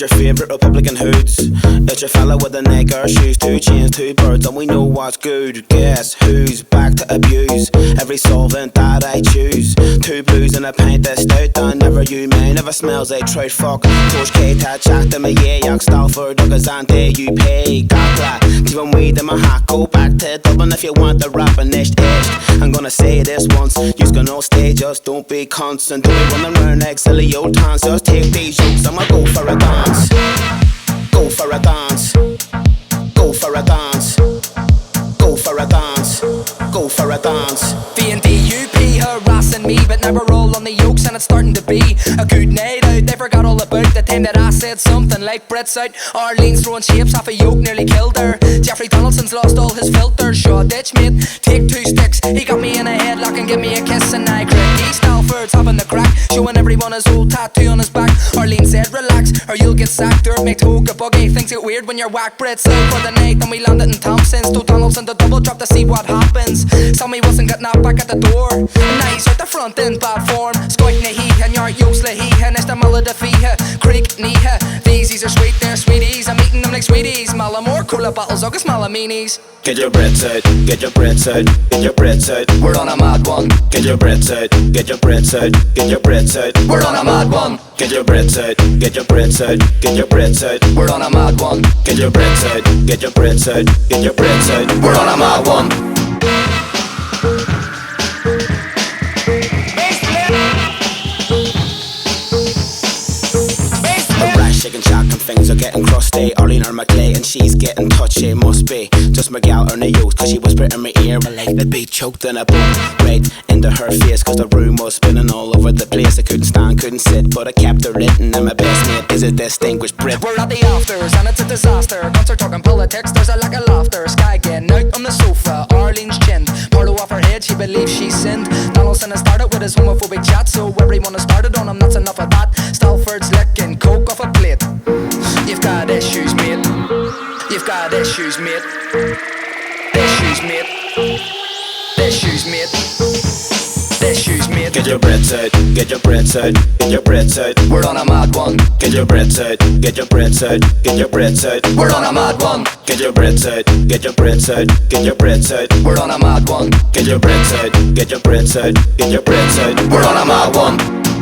It's your favourite Republican hoods. It's your fella with the nigger shoes. 2 chains, 2 birds, and we know what's good. Guess who's back to abuse every solvent that I choose. 2 blues and a pint that's stout. And never you, man, never smells like trout fuck. Coach K, tat, jack, to me, yeah, yak, Stalford, Douglas, and there you pay. Gakla, even weed in my hat. Go back to Dublin if you want the rapping ish. I'm gonna say this once, you's gonna stay, just don't be constant. Don't be running around like silly old towns. Just take these jokes, I'ma go for a dance. Go for a dance. Go for a dance. Go for a dance. Go for a dance. VNDUP harassing me, but never all on the yokes, and it's starting to be a good night out. They forgot all about the time that I said something like Brits Out. Arlene's throwing shapes off a yoke, nearly killed her. Jeffrey Donaldson's lost all his filters. Shaw ditch mate, take 2 sticks. He got me in a headlock and give me a kiss, and I cracked. East Alford's having the crack, showing everyone his old tattoo on his back. Arlene said relax or you'll get sacked. Or make Toga buggy, things get weird when you're whack. Brits Out for the night, then we landed in Thompson's. 2 Donaldson to double drop to see what happens. Sammy wasn't getting out back at the door, and now he's out the front in bad form. Skoit na he, and your yokes la he, and it's the mulla de fiha, KNEECAP. These are sweet, they're sweeties. I'm eating them like sweeties. Malamore, cooler bottles, August Malaminis. Get your Brits out, get your Brits out, get your Brits out. We're on a mad one. Get your Brits out, get your Brits out, get your Brits out. We're on a mad one. Get your Brits out, get your Brits out, get your Brits out. We're on a mad one. Get your Brits out, get your Brits out, get your Brits out. We're on a mad one. Shaking shock and things are getting crusty. Arlene or McClay and she's getting touchy. Must be just my gal or the youth, cause she whispered in my ear I like to be choked in a boot right into her face, cause the room was spinning all over the place. I couldn't stand, couldn't sit, but I kept her written. And my best mate is a distinguished Brit. We're at the afters and it's a disaster. Guns are talking politics, there's a lack of laughter. Sky getting out on the sofa, Arlene's chin Parlo off her head, she believes she sinned. Donaldson has started with his homophobic chat, so everyone has started on him, that's enough of that. Stalford's licking coke off a plate. You've got issues, mate. You've got issues, mate. Issues, mate. Issues, mate. Issues, mate. Get your Brits out, get your Brits out, get your Brits out. We're on a mad one. Get your Brits out, get your Brits out, get your Brits out. We're on a mad one. Get your Brits out, get your Brits out, get your Brits out. We're on a mad one. Get your Brits out, get your Brits out, get your Brits out. We're on a mad one.